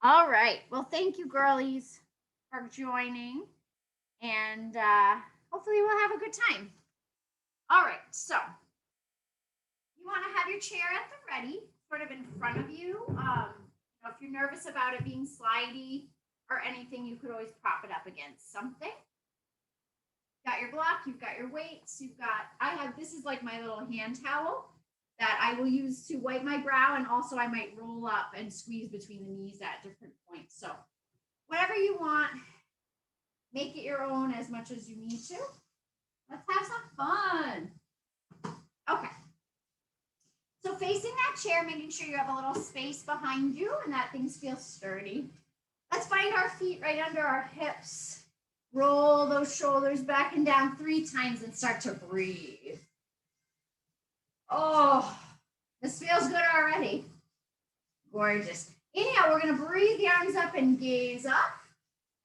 All right. Well, thank you, girlies, for joining. And hopefully, we'll have a good time. All right. So, you want to have your chair at the ready, sort of in front of you. If you're nervous about it being slidey or anything, you could always prop it up against something. Got your block, you've got your weights, this is like my little hand towel that I will use to wipe my brow, and also I might roll up and squeeze between the knees at different points. So whatever you want, make it your own as much as you need to. Let's have some fun. Okay. So facing that chair, making sure you have a little space behind you and that things feel sturdy. Let's find our feet right under our hips. Roll those shoulders back and down 3 times and start to breathe. Oh, this feels good already. Gorgeous. Inhale, we're going to breathe the arms up and gaze up.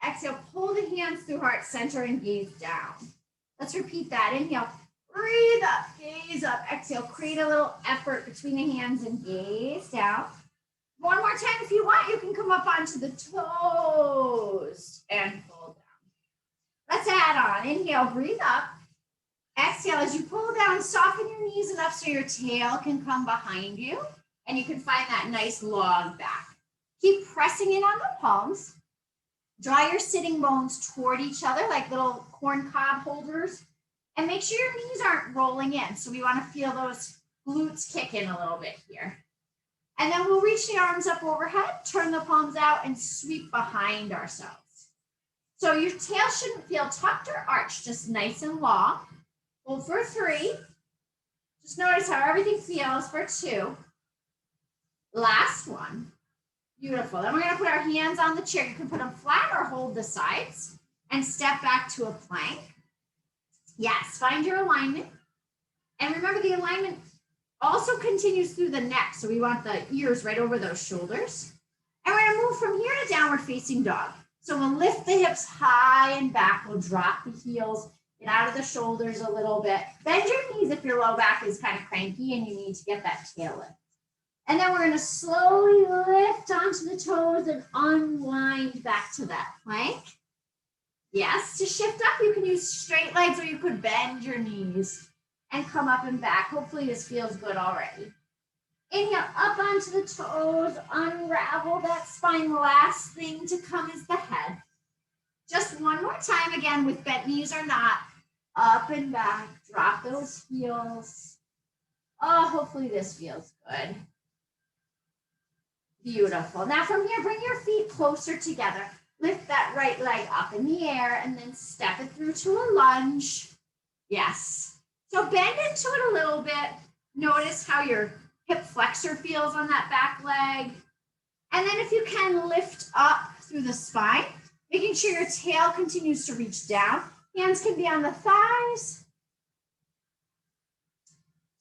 Exhale, pull the hands through heart center and gaze down. Let's repeat that. Inhale, breathe up, gaze up. Exhale, create a little effort between the hands and gaze down. One more time if you want, you can come up onto the toes and pull down. Let's add on. Inhale, breathe up. Exhale, as you pull down, soften your knees enough so your tail can come behind you and you can find that nice long back. Keep pressing in on the palms. Draw your sitting bones toward each other like little corn cob holders, and make sure your knees aren't rolling in. So we want to feel those glutes kick in a little bit here. And then we'll reach the arms up overhead, turn the palms out, and sweep behind ourselves. So your tail shouldn't feel tucked or arched, just nice and long. Hold for 3. Just notice how everything feels for 2. Last one. Beautiful. Then we're going to put our hands on the chair. You can put them flat or hold the sides and step back to a plank. Yes, find your alignment. And remember, the alignment also continues through the neck. So we want the ears right over those shoulders. And we're going to move from here to downward facing dog. So we'll lift the hips high and back. We'll drop the heels, get out of the shoulders a little bit. Bend your knees if your low back is kind of cranky and you need to get that tail lift. And then we're going to slowly lift onto the toes and unwind back to that plank. Yes, to shift up, you can use straight legs or you could bend your knees and come up and back. Hopefully this feels good already. Inhale, up onto the toes, unravel that spine. The last thing to come is the head. Just one more time, again, with bent knees or not. Up and back, drop those heels. Oh, hopefully this feels good. Beautiful. Now from here, bring your feet closer together. Lift that right leg up in the air and then step it through to a lunge. Yes. So bend into it a little bit. Notice how your hip flexor feels on that back leg. And then if you can, lift up through the spine, making sure your tail continues to reach down. Hands can be on the thighs.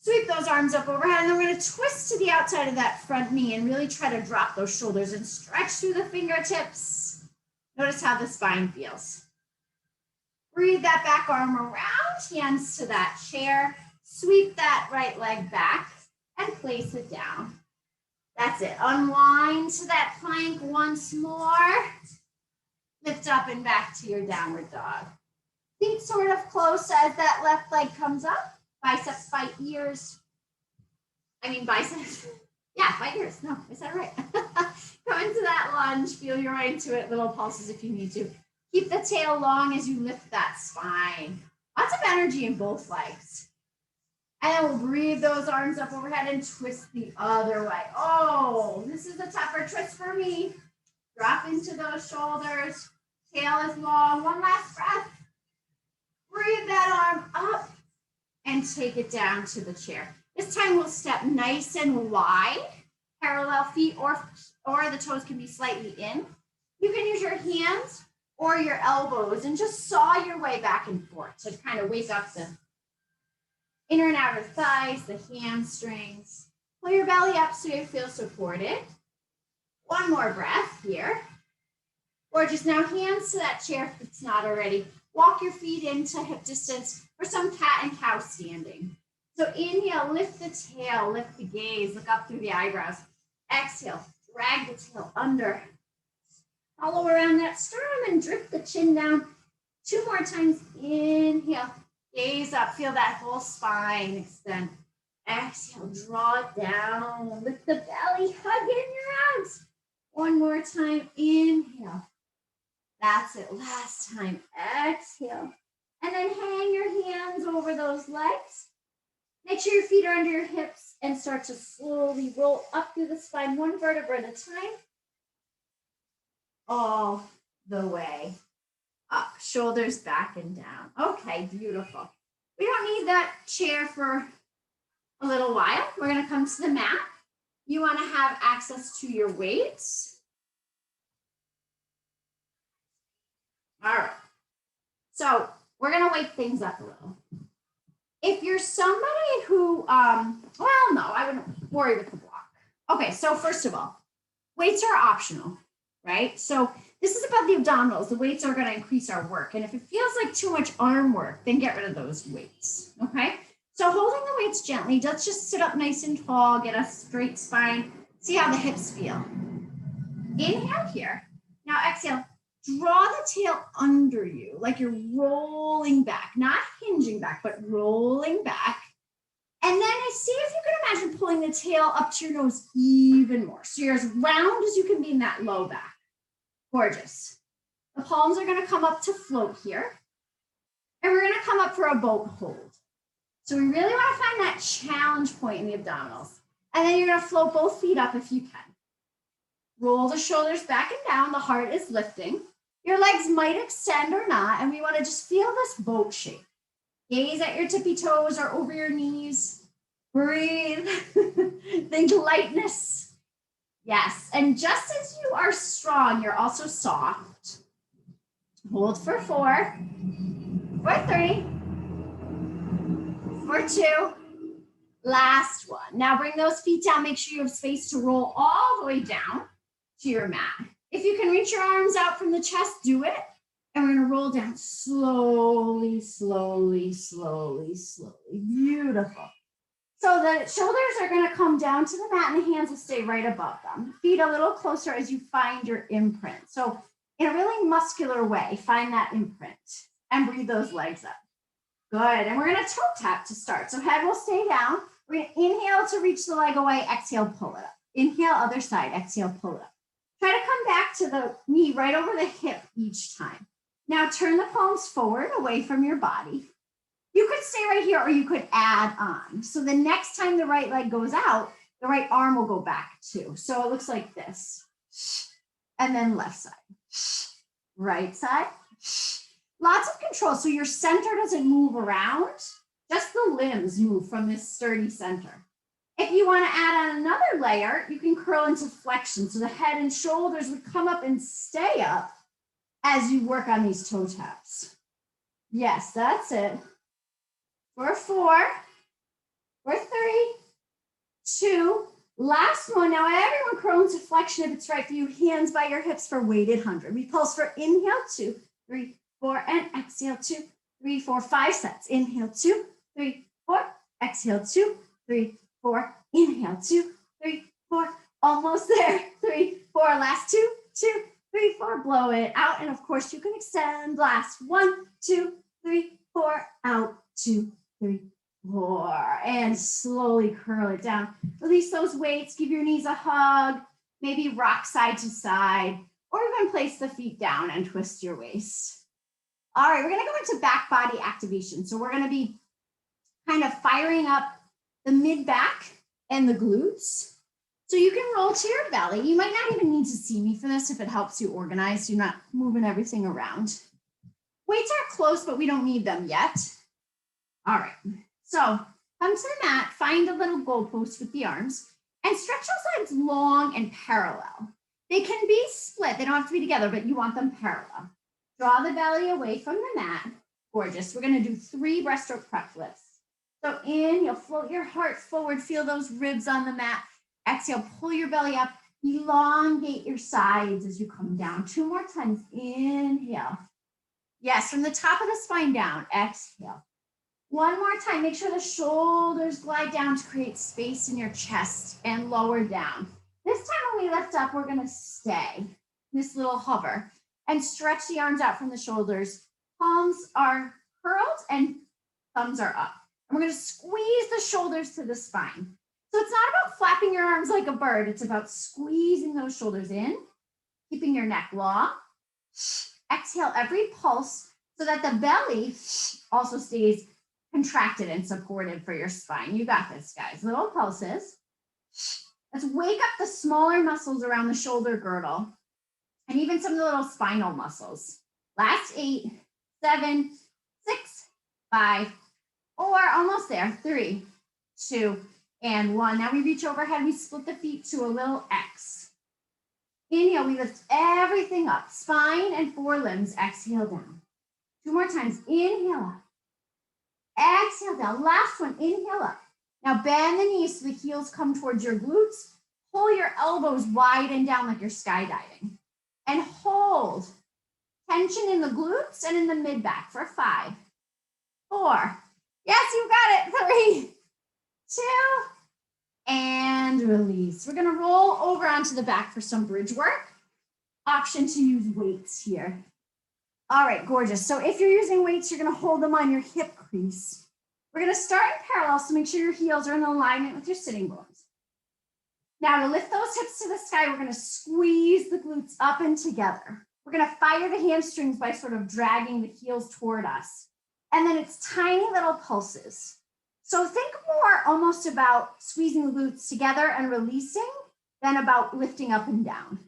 Sweep those arms up overhead, and then we're going to twist to the outside of that front knee and really try to drop those shoulders and stretch through the fingertips. Notice how the spine feels. Breathe that back arm around, hands to that chair. Sweep that right leg back and place it down. That's it. Unwind to that plank once more. Lift up and back to your downward dog. Feet sort of close as that left leg comes up. Biceps by ears. Biceps. Yeah, by ears. No, I said it right. Come into that lunge. Feel your way into it. Little pulses if you need to. Keep the tail long as you lift that spine. Lots of energy in both legs. And then we'll breathe those arms up overhead and twist the other way. Oh, this is a tougher twist for me. Drop into those shoulders. Tail is long. One last breath. Breathe that arm up and take it down to the chair. This time we'll step nice and wide, parallel feet, or the toes can be slightly in. You can use your hands or your elbows and just saw your way back and forth to kind of wake up the inner and outer thighs, the hamstrings. Pull your belly up so you feel supported. One more breath here. Or just now hands to that chair if it's not already. Walk your feet into hip distance for some cat and cow standing. So inhale, lift the tail, lift the gaze, look up through the eyebrows. Exhale, drag the tail under. Hollow around that sternum and drip the chin down. 2 more times. Inhale, gaze up, feel that whole spine extend. Exhale, draw it down, lift the belly, hug in your arms. 1 more time, inhale. That's it, last time, exhale. And then hang your hands over those legs. Make sure your feet are under your hips and start to slowly roll up through the spine, 1 vertebra at a time. All the way up, shoulders back and down. Okay, beautiful. We don't need that chair for a little while. We're going to come to the mat. You want to have access to your weights. All right. So we're going to wake things up a little. If you're somebody who, well, no, I wouldn't worry with the block. Okay, so first of all, weights are optional, right? So this is about the abdominals. The weights are going to increase our work. And if it feels like too much arm work, then get rid of those weights, okay? So holding the weights gently, let's just sit up nice and tall, get a straight spine, see how the hips feel. Inhale here. Now exhale, draw the tail under you, like you're rolling back, not hinging back, but rolling back. And then see if you can imagine pulling the tail up to your nose even more. So you're as round as you can be in that low back. Gorgeous. The palms are going to come up to float here. And we're going to come up for a boat hold. So we really want to find that challenge point in the abdominals. And then you're going to float both feet up if you can. Roll the shoulders back and down. The heart is lifting. Your legs might extend or not. And we want to just feel this boat shape. Gaze at your tippy toes or over your knees. Breathe. Think lightness. Yes, and just as you are strong, you're also soft. Hold for 4, for 3, for 2. Last one. Now bring those feet down. Make sure you have space to roll all the way down to your mat. If you can reach your arms out from the chest, do it. And we're going to roll down slowly, slowly, slowly, slowly. Beautiful. So the shoulders are going to come down to the mat and the hands will stay right above them. Feet a little closer as you find your imprint. So in a really muscular way, find that imprint and breathe those legs up. Good. And we're going to toe tap to start. So head will stay down. We're going to inhale to reach the leg away. Exhale, pull it up. Inhale, other side. Exhale, pull it up. Try to come back to the knee right over the hip each time. Now turn the palms forward away from your body. You could stay right here or you could add on. So the next time the right leg goes out, the right arm will go back too. So it looks like this. And then left side. Right side. Lots of control. So your center doesn't move around. Just the limbs move from this sturdy center. If you want to add on another layer, you can curl into flexion. So the head and shoulders would come up and stay up as you work on these toe taps. Yes, that's it. For 4, for 3, 2, last one. Now everyone curl into flexion if it's right for you. Hands by your hips for weighted 100. We pulse for inhale, 2, 3, 4, and exhale, 2, 3, 4, 5 sets. Inhale, 2, 3, 4, exhale, 2, 3, 4, inhale, 2, 3, 4, almost there, 3, 4, last 2, 2, 3, 4, blow it out. And of course you can extend, last 1, 2, 3, 4, out, 2, 3, 4, and slowly curl it down. Release those weights, give your knees a hug, maybe rock side to side, or even place the feet down and twist your waist. All right, we're gonna go into back body activation. So we're gonna be kind of firing up the mid back and the glutes. So you can roll to your belly. You might not even need to see me for this if it helps you organize. You're not moving everything around. Weights are close, but we don't need them yet. All right, so come to the mat, find a little goalpost with the arms, and stretch those legs long and parallel. They can be split, they don't have to be together, but you want them parallel. Draw the belly away from the mat. Gorgeous. We're gonna do 3 breaststroke prep lifts. So in, you'll float your heart forward, feel those ribs on the mat. Exhale, pull your belly up, elongate your sides as you come down. 2 more times, inhale. Yes, from the top of the spine down, exhale. 1 more time, make sure the shoulders glide down to create space in your chest and lower down. This time when we lift up, we're gonna stay. this little hover, and stretch the arms out from the shoulders. Palms are curled and thumbs are up. And we're going to squeeze the shoulders to the spine. So it's not about flapping your arms like a bird. It's about squeezing those shoulders in, keeping your neck long. Exhale every pulse so that the belly also stays contracted and supported for your spine. You got this, guys. Little pulses. Let's wake up the smaller muscles around the shoulder girdle and even some of the little spinal muscles. Last 8, 7, 6, 5, 4, almost there. 3, 2, and 1. Now we reach overhead. We split the feet to a little X. Inhale, we lift everything up. Spine and forelimbs. Exhale down. 2 more times. Inhale up. Exhale down. Last one. Inhale up. Now bend the knees so the heels come towards your glutes. Pull your elbows wide and down like you're skydiving. And hold. Tension in the glutes and in the mid-back for 5, 4. Yes, you got it. 3, 2, and release. We're going to roll over onto the back for some bridge work. Option to use weights here. All right, gorgeous. So if you're using weights, you're going to hold them on your hip crease. We're going to start in parallel, so make sure your heels are in alignment with your sitting bones. Now to lift those hips to the sky, we're going to squeeze the glutes up and together. We're going to fire the hamstrings by sort of dragging the heels toward us. And then it's tiny little pulses. So think more almost about squeezing the glutes together and releasing than about lifting up and down.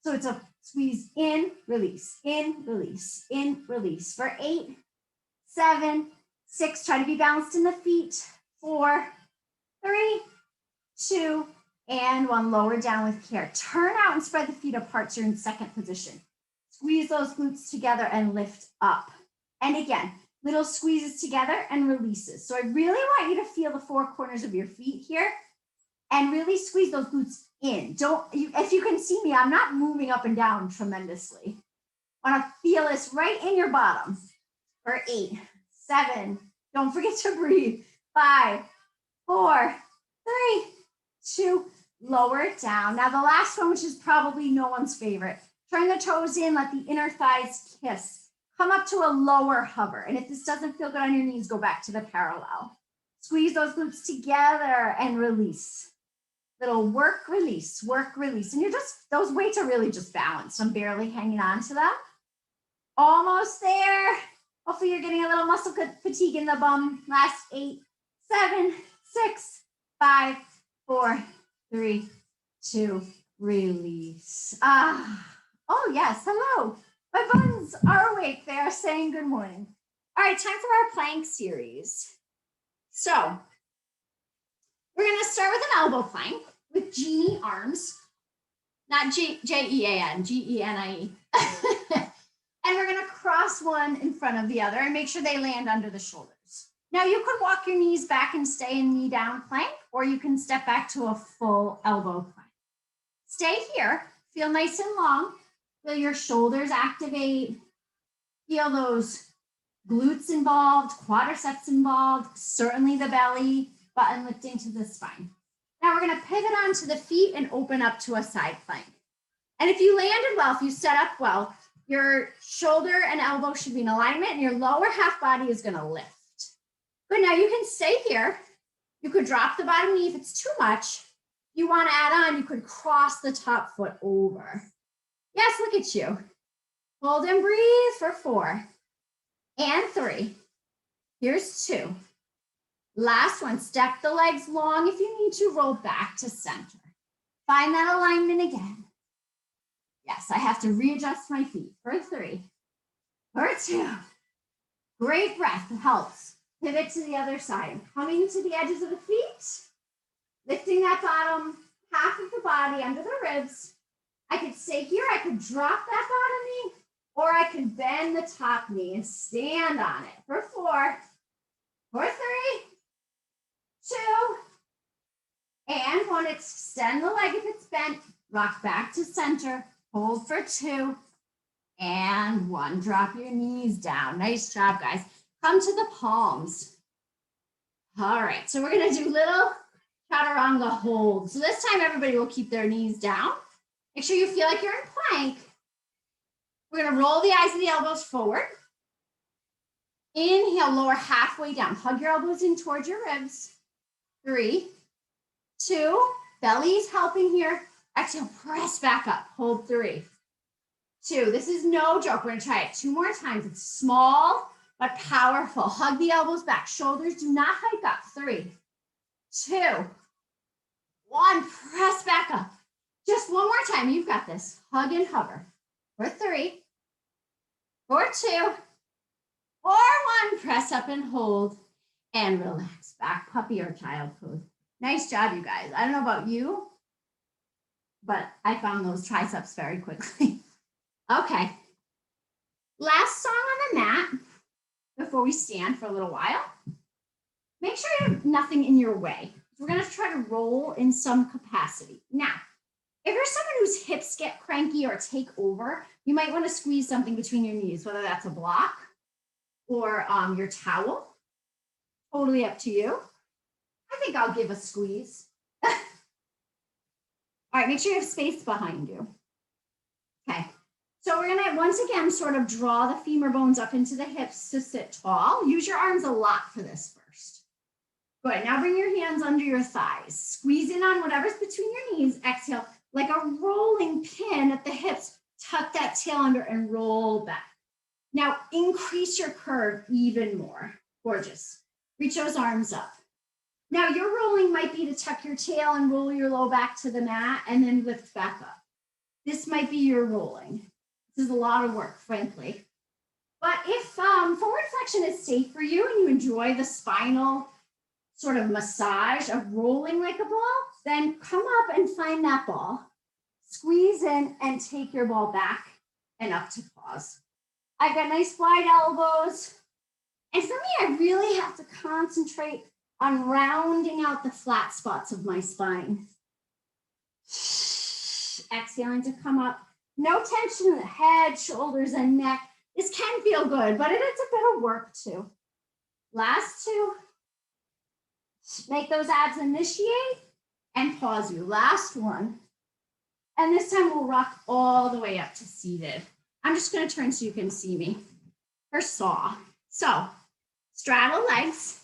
So it's a squeeze in, release, in, release, in, release. For 8, 7, 6, try to be balanced in the feet. 4, 3, 2, and 1. Lower down with care. Turn out and spread the feet apart so you're in second position. Squeeze those glutes together and lift up. And again, little squeezes together and releases. So I really want you to feel the 4 corners of your feet here and really squeeze those glutes in. If you can see me, I'm not moving up and down tremendously. I want to feel this right in your bottom. For 8, 7, don't forget to breathe. 5, 4, 3, 2, lower it down. Now the last one, which is probably no one's favorite. Turn the toes in, let the inner thighs kiss. Come up to a lower hover. And if this doesn't feel good on your knees, go back to the parallel. Squeeze those glutes together and release. Little work, release, work, release. And those weights are really just balanced. I'm barely hanging on to them. Almost there. Hopefully you're getting a little muscle fatigue in the bum. Last 8, 7, 6, 5, 4, 3, 2, release. Oh yes, hello. My buns are awake. They are saying good morning. All right, time for our plank series. So we're going to start with an elbow plank with genie arms, not J-E-A-N, G-E-N-I-E. And we're going to cross one in front of the other and make sure they land under the shoulders. Now you could walk your knees back and stay in knee down plank, or you can step back to a full elbow plank. Stay here, feel nice and long. Feel your shoulders activate. Feel those glutes involved, quadriceps involved, certainly the belly button lifting to the spine. Now we're going to pivot onto the feet and open up to a side plank. And if you landed well, if you set up well, your shoulder and elbow should be in alignment and your lower half body is going to lift. Good, now you can stay here. You could drop the bottom knee if it's too much. If you want to add on, you could cross the top foot over. Yes, look at you. Hold and breathe for 4 and 3. Here's 2. Last one, step the legs long if you need to, roll back to center. Find that alignment again. Yes, I have to readjust my feet for 3, for 2. Great breath, it helps. Pivot to the other side. Coming to the edges of the feet, lifting that bottom half of the body under the ribs. I could stay here, I could drop that bottom knee, or I could bend the top knee and stand on it for 4, for 3, 2, and 1. Extend the leg if it's bent, rock back to center, hold for 2, and 1. Drop your knees down. Nice job, guys. Come to the palms. All right, so we're gonna do little chaturanga holds. So this time everybody will keep their knees down. Make sure you feel like you're in plank, We're gonna roll the eyes of the elbows forward. Inhale, lower halfway down. Hug your elbows in towards your ribs. 3, 2, belly's helping here. Exhale, press back up. Hold 3, 2. This is no joke. We're gonna try it 2 more times. It's small, but powerful. Hug the elbows back. Shoulders do not hike up. 3, 2, 1. Press back up. Just one more time. You've got this. Hug and hover. For 3, for 2, for 1. Press up and hold and relax. Back puppy or child pose. Nice job, you guys. I don't know about you, but I found those triceps very quickly. Okay. Last song on the mat before we stand for a little while. Make sure you have nothing in your way. We're going to try to roll in some capacity. Now, if you're someone whose hips get cranky or take over, you might want to squeeze something between your knees, whether that's a block or your towel. Totally up to you. I think I'll give a squeeze. All right, make sure you have space behind you. Okay, so we're gonna once again sort of draw the femur bones up into the hips to sit tall. Use your arms a lot for this first. Good, now bring your hands under your thighs. Squeeze in on whatever's between your knees. Exhale, like a rolling pin at the hips. Tuck that tail under and roll back. Now increase your curve even more. Gorgeous. Reach those arms up. Now your rolling might be to tuck your tail and roll your low back to the mat and then lift back up. This might be your rolling. This is a lot of work, frankly. But if forward flexion is safe for you and you enjoy the spinal sort of massage of rolling like a ball, then come up and find that ball. Squeeze in and take your ball back and up to pause. I've got nice wide elbows. And for me, I really have to concentrate on rounding out the flat spots of my spine. Exhaling to come up. No tension in the head, shoulders, and neck. This can feel good, but it is a bit of work too. Last 2. Make those abs initiate and pause you. Last 1. And this time we'll rock all the way up to seated. I'm just going to turn so you can see me. For saw. So straddle legs.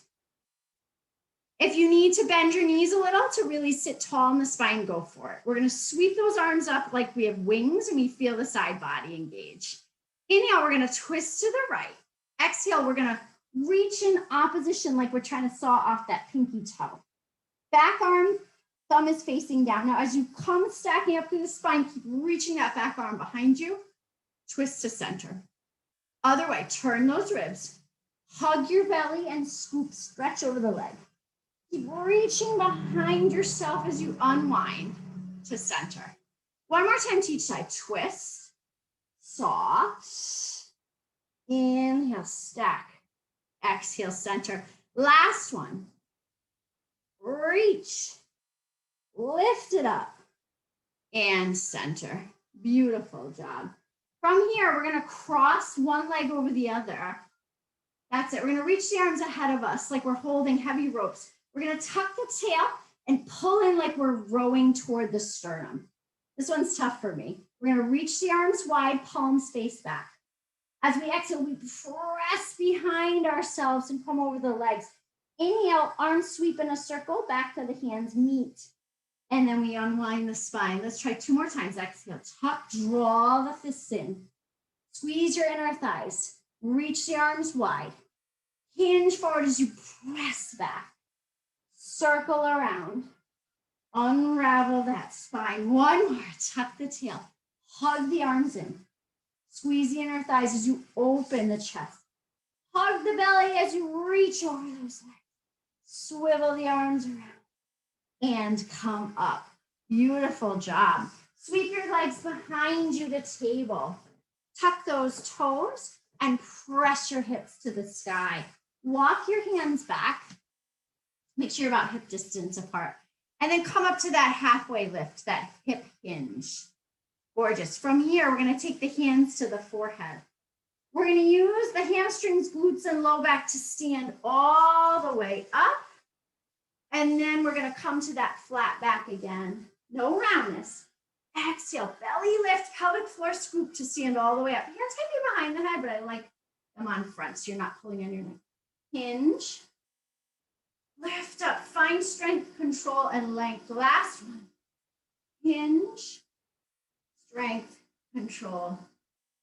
If you need to bend your knees a little to really sit tall in the spine, go for it. We're going to sweep those arms up like we have wings and we feel the side body engage. Inhale, we're going to twist to the right. Exhale, we're going to reach in opposition like we're trying to saw off that pinky toe. Back arm, thumb is facing down. Now, as you come stacking up through the spine, keep reaching that back arm behind you. Twist to center. Other way, turn those ribs. Hug your belly and scoop, stretch over the leg. Keep reaching behind yourself as you unwind to center. One more time to each side. Twist, saw, inhale, stack, exhale, center. Last one. Reach, lift it up, and center. Beautiful job. From here, we're going to cross one leg over the other. That's it. We're going to reach the arms ahead of us like we're holding heavy ropes. We're going to tuck the tail and pull in like we're rowing toward the sternum. This one's tough for me. We're going to reach the arms wide, palms face back. As we exhale, we press behind ourselves and come over the legs. Inhale, arms sweep in a circle, back to the hands meet. And then we unwind the spine. Let's try 2 more times. Exhale, tuck, draw the fists in. Squeeze your inner thighs. Reach the arms wide. Hinge forward as you press back. Circle around. Unravel that spine. One more. Tuck the tail. Hug the arms in. Squeeze the inner thighs as you open the chest. Hug the belly as you reach over those legs. Swivel the arms around. And come up. Beautiful job. Sweep your legs behind you to table. Tuck those toes and press your hips to the sky. Walk your hands back. Make sure you're about hip distance apart. And then come up to that halfway lift, that hip hinge. Gorgeous. From here, we're going to take the hands to the forehead. We're going to use the hamstrings, glutes, and low back to stand all the way up. And then we're going to come to that flat back again. No roundness. Exhale, belly lift, pelvic floor scoop to stand all the way up. Hands can be behind the head, but I like them on front so you're not pulling on your neck. Hinge. Lift up, find strength, control, and length. Last one. Hinge, strength, control,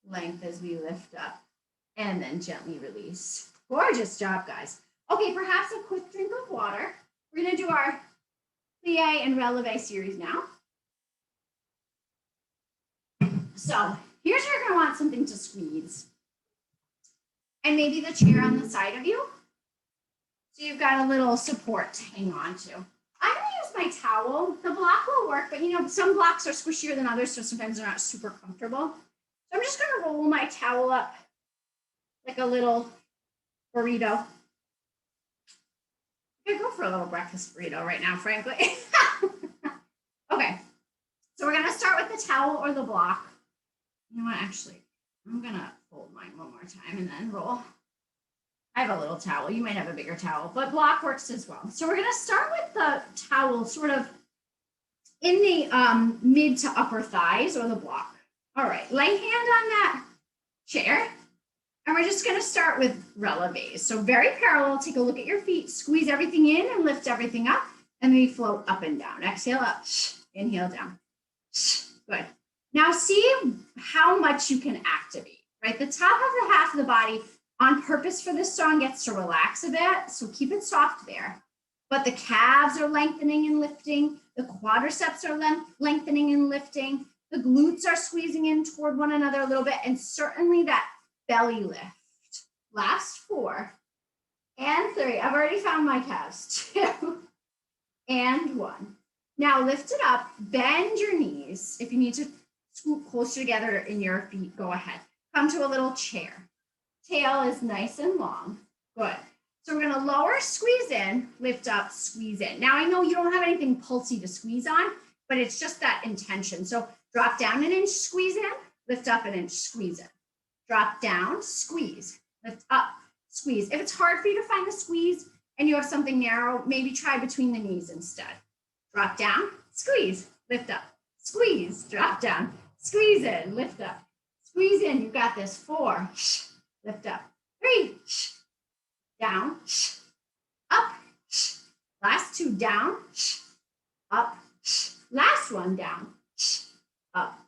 length as we lift up. And then gently release. Gorgeous job, guys. Okay, perhaps a quick drink of water. We're gonna do our plie and releve series now. So here's where you're gonna want something to squeeze. And maybe the chair on the side of you. So you've got a little support to hang on to. I'm gonna use my towel. The block will work, but you know, some blocks are squishier than others, so sometimes they're not super comfortable. So I'm just gonna roll my towel up like a little burrito. I could go for a little breakfast burrito right now, frankly. Okay, so we're gonna start with the towel or the block. You know what, actually, I'm gonna fold mine one more time and then roll. I have a little towel. You might have a bigger towel, but block works as well. So we're gonna start with the towel sort of in the mid to upper thighs or the block. All right, light hand on that chair. And we're just gonna start with releves. So very parallel, take a look at your feet, squeeze everything in and lift everything up, and then we float up and down. Exhale up, inhale down. Good. Now see how much you can activate, right? The top of the half of the body on purpose for this song gets to relax a bit, so keep it soft there. But the calves are lengthening and lifting, the quadriceps are lengthening and lifting, the glutes are squeezing in toward one another a little bit, and certainly that belly lift. Last 4 and 3. I've already found my calves. 2 and 1. Now lift it up, bend your knees. If you need to scoot closer together in your feet, go ahead. Come to a little chair. Tail is nice and long. Good. So we're gonna lower, squeeze in, lift up, squeeze in. Now I know you don't have anything pulsy to squeeze on, but it's just that intention. So drop down an inch, squeeze in, lift up an inch, squeeze in. Drop down, squeeze, lift up, squeeze. If it's hard for you to find the squeeze and you have something narrow, maybe try between the knees instead. Drop down, squeeze, lift up, squeeze, drop down, squeeze in, lift up, squeeze in. You've got this. 4, lift up, 3, down, up, last 2, down, up, last 1, down, up,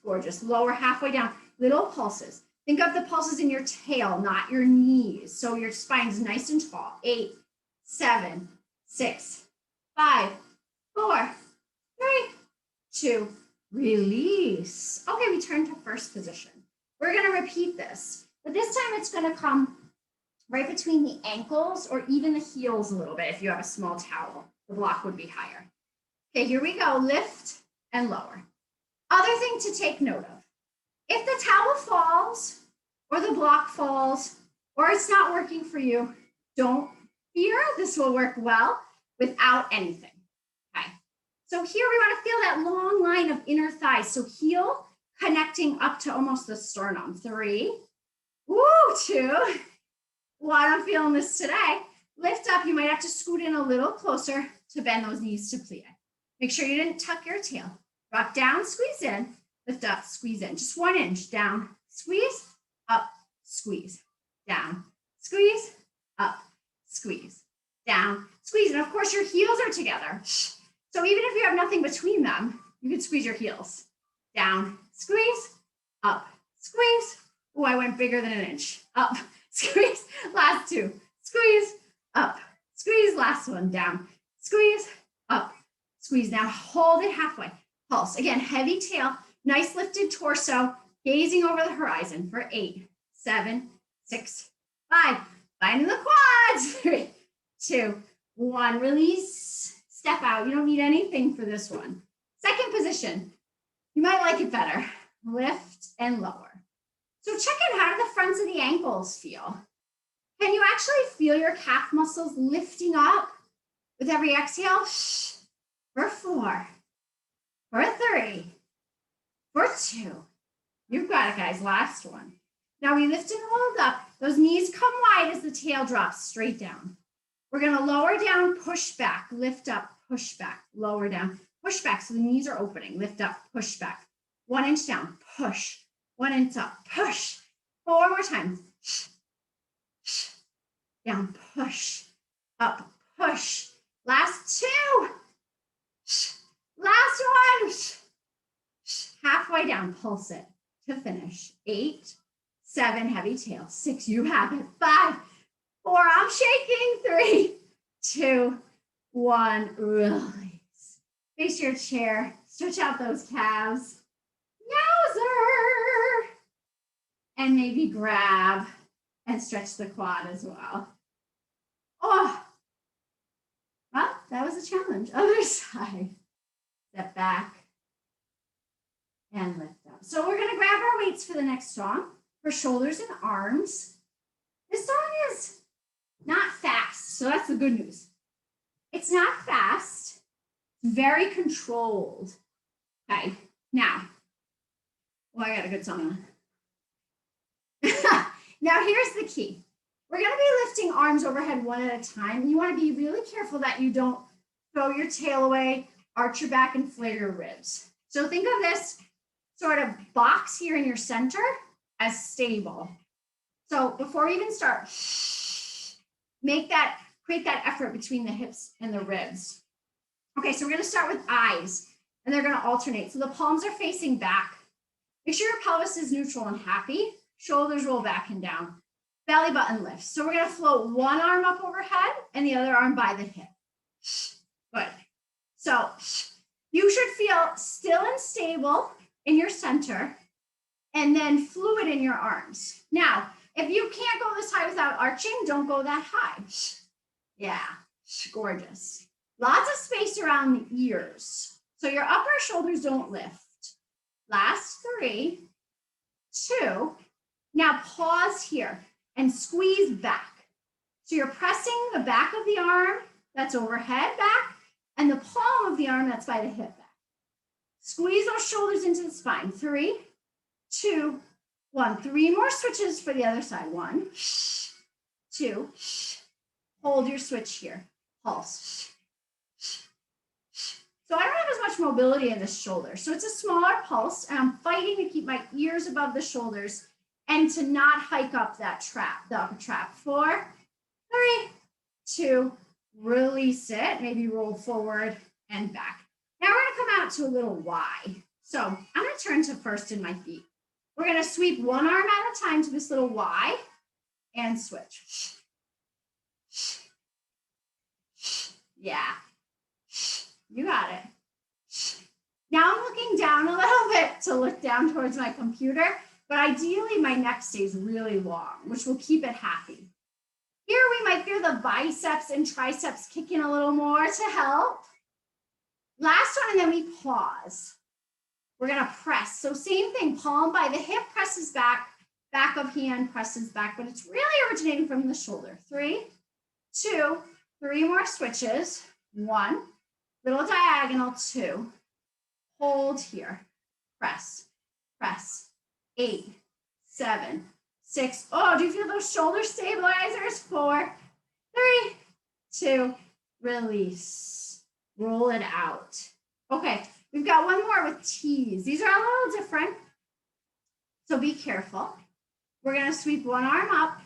gorgeous. Lower halfway down, little pulses. Think of the pulses in your tail, not your knees. So your spine's nice and tall. 8, 7, 6, 5, 4, 3, 2, release. Okay, we turn to first position. We're gonna repeat this, but this time it's gonna come right between the ankles or even the heels a little bit. If you have a small towel, the block would be higher. Okay, here we go, lift and lower. Other thing to take note of, if the towel falls or the block falls or it's not working for you, don't fear, this will work well without anything, okay? So here we wanna feel that long line of inner thighs. So heel connecting up to almost the sternum. 3, 2, 1, I'm feeling this today. Lift up, you might have to scoot in a little closer to bend those knees to plie. Make sure you didn't tuck your tail. Drop down, squeeze in, lift up, squeeze in. Just 1 inch, down, squeeze, up, squeeze, down, squeeze, up, squeeze, down, squeeze. And of course your heels are together. So even if you have nothing between them, you can squeeze your heels. Down, squeeze, up, squeeze. Oh, I went bigger than an inch. Up, squeeze, last 2, squeeze, up, squeeze, last 1, down, squeeze, up, squeeze. Now hold it halfway. Pulse. Again, heavy tail, nice lifted torso, gazing over the horizon for 8, 7, 6, 5. Finding the quads. 3, 2, 1. Release. Step out. You don't need anything for this one. Second position. You might like it better. Lift and lower. So check in, how do the fronts of the ankles feel? Can you actually feel your calf muscles lifting up with every exhale? For 4, for 3, for 2. You've got it, guys. Last one. Now we lift and hold up. Those knees come wide as the tail drops straight down. We're going to lower down, push back, lift up, push back, lower down, push back so the knees are opening. Lift up, push back. 1 inch down, push. 1 inch up, push. 4 more times. Down, push. Up, push. Last 2. Last 1. Halfway down, pulse it to finish. 8, 7, heavy tail. 6, you have it. 5, 4, I'm shaking. 3, 2, 1, release. Face your chair, stretch out those calves. Yowzer! And maybe grab and stretch the quad as well. Oh, well, that was a challenge. Other side. Step back and lift up. So we're gonna grab our weights for the next song for shoulders and arms. This song is not fast, so that's the good news. It's not fast, it's very controlled. Okay, now, well, I got a good song on. Now here's the key. We're gonna be lifting arms overhead one at a time. And you wanna be really careful that you don't throw your tail away, arch your back and flare your ribs. So think of this sort of box here in your center as stable. So before we even start, create that effort between the hips and the ribs. Okay, so we're gonna start with eyes and they're gonna alternate. So the palms are facing back. Make sure your pelvis is neutral and happy. Shoulders roll back and down. Belly button lifts. So we're gonna float one arm up overhead and the other arm by the hip. Good. So you should feel still and stable in your center and then fluid in your arms. Now, if you can't go this high without arching, don't go that high. Yeah, gorgeous. Lots of space around the ears. So your upper shoulders don't lift. Last 3, 2. Now pause here and squeeze back. So you're pressing the back of the arm that's overhead back and the palm of the arm that's by the hip back. Squeeze those shoulders into the spine. 3, 2, 1. 3 more switches for the other side. 1, 2. Hold your switch here. Pulse. So I don't have as much mobility in this shoulder. So it's a smaller pulse and I'm fighting to keep my ears above the shoulders and to not hike up that trap, the upper trap. 4, 3, 2, release it. Maybe roll forward and back. Now we're gonna come out to a little Y. So I'm gonna turn to first in my feet. We're gonna sweep one arm at a time to this little Y and switch. Yeah, you got it. Now I'm looking down a little bit to look down towards my computer, but ideally my neck stays really long, which will keep it happy. Here we might feel the biceps and triceps kick in a little more to help. Last one, and then we pause. We're gonna press. So same thing, palm by the hip presses back, back of hand presses back, but it's really originating from the shoulder. 3, 2, 3 more switches. 1, little diagonal, 2. Hold here, press, press. 8, 7, 6. Oh, do you feel those shoulder stabilizers? 4, 3, 2, release. Roll it out. Okay, we've got one more with T's. These are a little different, so be careful. We're gonna sweep one arm up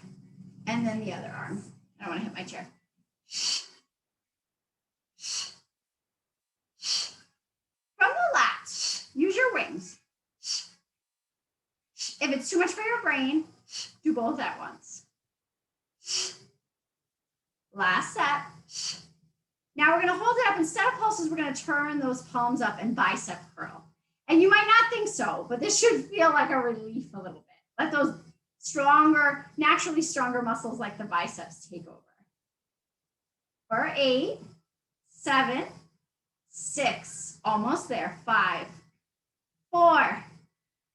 and then the other arm. I don't wanna hit my chair. From the lats, use your wings. If it's too much for your brain, do both at once. Last set. Now we're gonna hold it up. Instead of pulses, we're gonna turn those palms up and bicep curl. And you might not think so, but this should feel like a relief a little bit. Let those stronger, naturally stronger muscles like the biceps take over. For 8, 7, 6, almost there. 5, 4,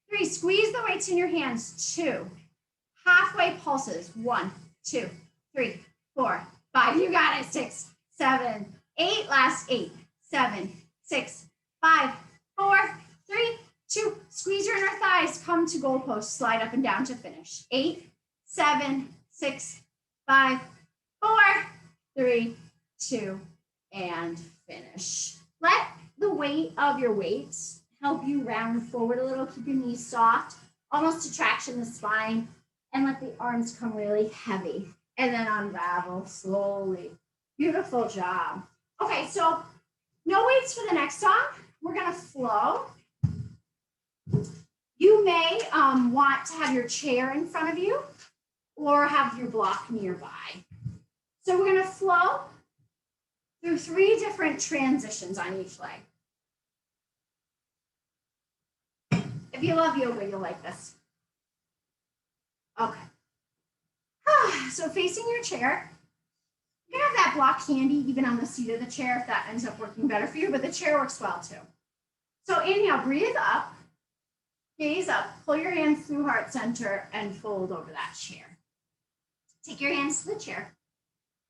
3, squeeze the weights in your hands. 2, halfway pulses. 1, 2, 3, 4, 5. You got it. 6, 7, 8, last 8, 7, 6, 5, 4, 3, 2, squeeze your inner thighs, come to goalpost, slide up and down to finish. 8, 7, 6, 5, 4, 3, 2, and finish. Let the weight of your weights help you round forward a little, keep your knees soft, almost to traction the spine, and let the arms come really heavy, and then unravel slowly. Beautiful job. Okay, so no weights for the next song. We're gonna flow. You may want to have your chair in front of you or have your block nearby. So we're gonna flow through 3 different transitions on each leg. If you love yoga, you'll like this. Okay. So facing your chair, you can have that block handy even on the seat of the chair if that ends up working better for you, but the chair works well too. So inhale, breathe up, gaze up, pull your hands through heart center and fold over that chair. Take your hands to the chair.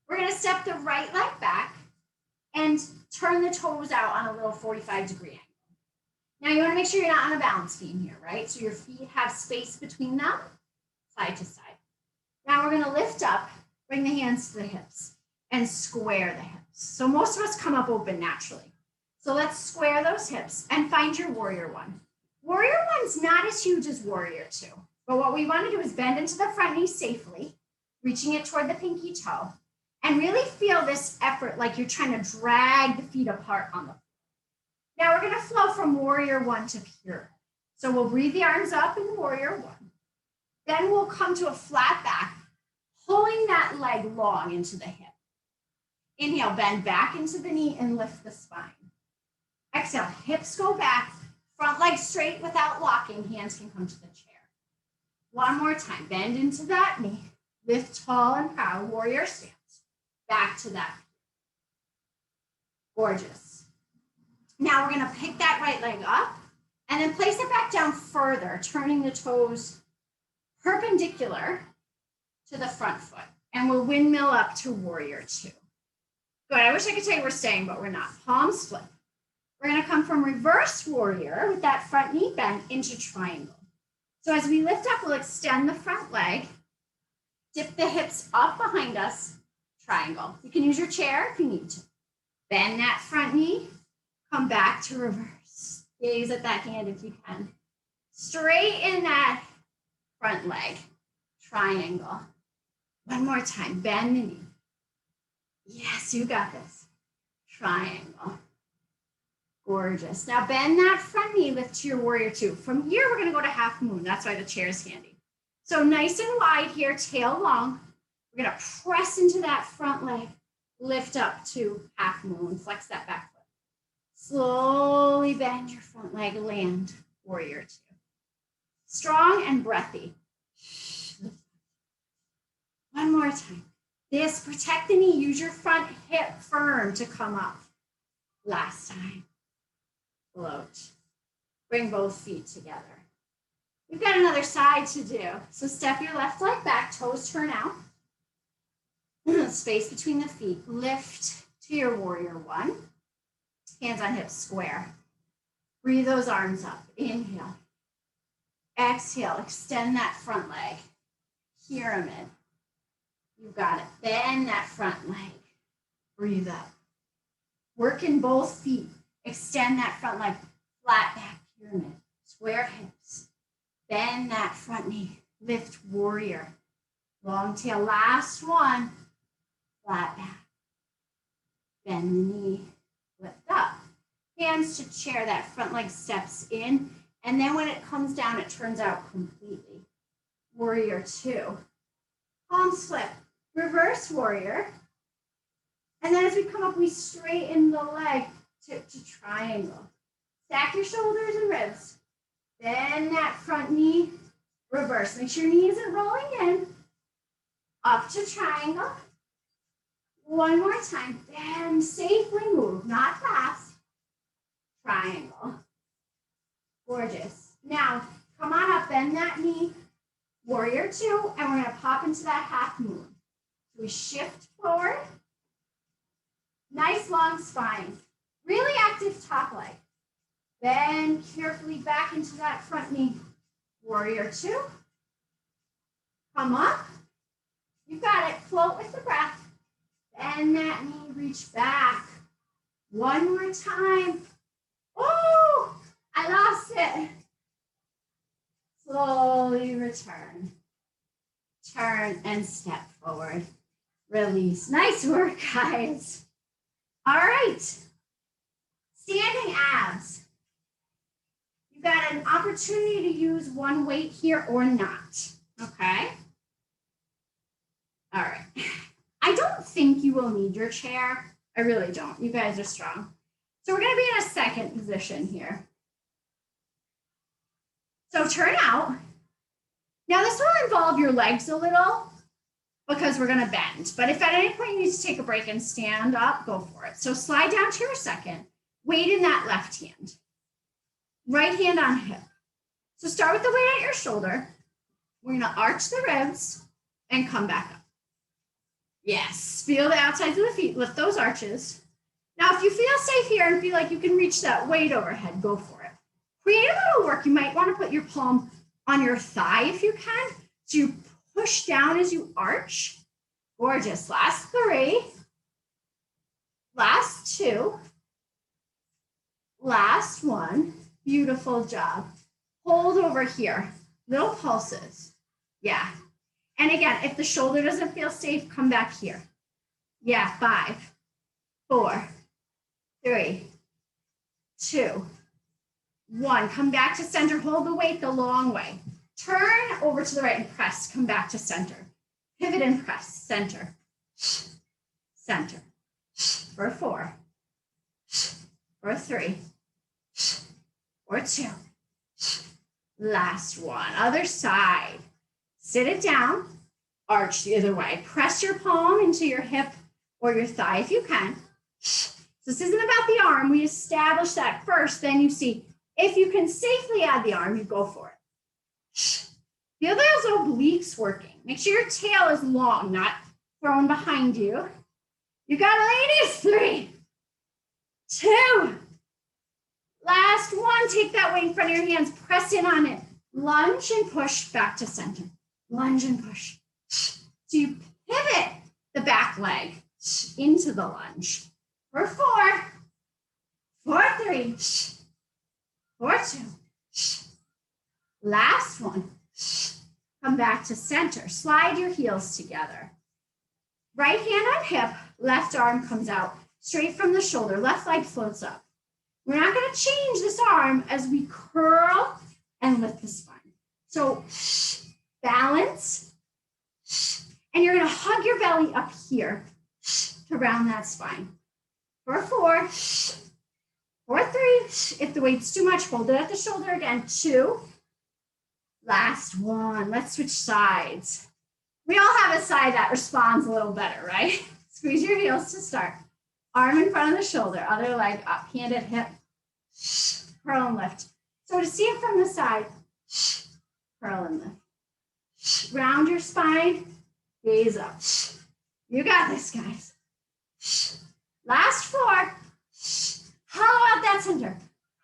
We're gonna step the right leg back and turn the toes out on a little 45-degree angle. Now you wanna make sure you're not on a balance beam here, right? So your feet have space between them, side to side. Now we're gonna lift up, bring the hands to the hips and square the hips. So most of us come up open naturally. So let's square those hips and find your warrior one. Warrior one's not as huge as warrior two, but what we wanna do is bend into the front knee safely, reaching it toward the pinky toe, and really feel this effort like you're trying to drag the feet apart on the floor. Now we're gonna flow from warrior one to pure. So we'll breathe the arms up in warrior one. Then we'll come to a flat back, pulling that leg long into the hip. Inhale, bend back into the knee and lift the spine. Exhale, hips go back, front leg straight without locking, hands can come to the chair. One more time, bend into that knee, lift tall and proud, warrior stance. Back to that. Gorgeous. Now we're gonna pick that right leg up and then place it back down further, turning the toes perpendicular to the front foot. And we'll windmill up to warrior two. Good, I wish I could tell you we're staying, but we're not. Palms flip. We're gonna come from reverse warrior with that front knee bent into triangle. So as we lift up, we'll extend the front leg, dip the hips up behind us, triangle. You can use your chair if you need to. Bend that front knee, come back to reverse. Gaze at that hand if you can. Straighten that front leg, triangle. One more time, bend the knee. Yes, you got this. Triangle. Gorgeous. Now bend that front knee, lift to your warrior two. From here, we're gonna go to half moon. That's why the chair is handy. So nice and wide here, tail long. We're gonna press into that front leg, lift up to half moon, flex that back foot. Slowly bend your front leg, land, warrior two. Strong and breathy. One more time. This, protect the knee, use your front hip firm to come up. Last time. Float. Bring both feet together. We've got another side to do. So step your left leg back, toes turn out. Space between the feet. Lift to your warrior one. Hands on hips, square. Breathe those arms up. Inhale. Exhale, extend that front leg. Pyramid. You've got it. Bend that front leg. Breathe up. Work in both feet. Extend that front leg. Flat back pyramid. Square hips. Bend that front knee. Lift warrior. Long tail. Last one. Flat back. Bend the knee. Lift up. Hands to chair. That front leg steps in. And then when it comes down, it turns out completely. Warrior two. Palms flip. Reverse warrior. And then as we come up, we straighten the leg to triangle. Stack your shoulders and ribs. Bend that front knee. Reverse. Make sure your knee isn't rolling in. Up to triangle. One more time. Bend, safely move, not fast. Triangle. Gorgeous. Now, come on up, bend that knee. Warrior two, and we're gonna pop into that half moon. We shift forward. Nice long spine. Really active top leg. Bend carefully back into that front knee. Warrior two. Come up. You got it. Float with the breath. Bend that knee, reach back. One more time. Oh, I lost it. Slowly return. Turn and step forward. Release. Nice work, guys. All right. Standing abs. You got an opportunity to use one weight here or not. Okay. All right. I don't think you will need your chair. I really don't. You guys are strong. So we're going to be in a second position here. So turn out. Now this will involve your legs a little because we're going to bend. But if at any point you need to take a break and stand up, go for it. So slide down to your second. Weight in that left hand. Right hand on hip. So start with the weight at your shoulder. We're going to arch the ribs and come back up. Yes, feel the outsides of the feet, lift those arches. Now, if you feel safe here and feel like you can reach that weight overhead, go for it. Create a little work. You might want to put your palm on your thigh if you can. So you push down as you arch. Gorgeous. Last 3. Last 2. Last 1. Beautiful job. Hold over here. Little pulses. Yeah. And again, if the shoulder doesn't feel safe, come back here. Yeah, 5, 4, 3, 2, 1. Come back to center. Hold the weight the long way. Turn over to the right and press. Come back to center. Pivot and press. Center. Center. For 4. For 3. For 2. Last 1. Other side. Sit it down, arch the other way. Press your palm into your hip or your thigh if you can. So this isn't about the arm. We establish that first, then you see if you can safely add the arm, you go for it. Feel those obliques working. Make sure your tail is long, not thrown behind you. You got it, ladies. 3, 2. Last 1. Take that weight in front of your hands. Press in on it. Lunge and push back to center. Lunge and push. So you pivot the back leg into the lunge. For 4, for 3, for 2. Last 1. Come back to center. Slide your heels together. Right hand on hip, left arm comes out straight from the shoulder. Left leg floats up. We're not going to change this arm as we curl and lift the spine. So balance, and you're going to hug your belly up here to round that spine. For 4, for 3, if the weight's too much, hold it at the shoulder again. 2, last 1. Let's switch sides. We all have a side that responds a little better, right? Squeeze your heels to start. Arm in front of the shoulder, other leg up, hand at hip, curl and lift. So to see it from the side, curl and lift. Round your spine, gaze up. You got this, guys. Last 4. Hollow out that center.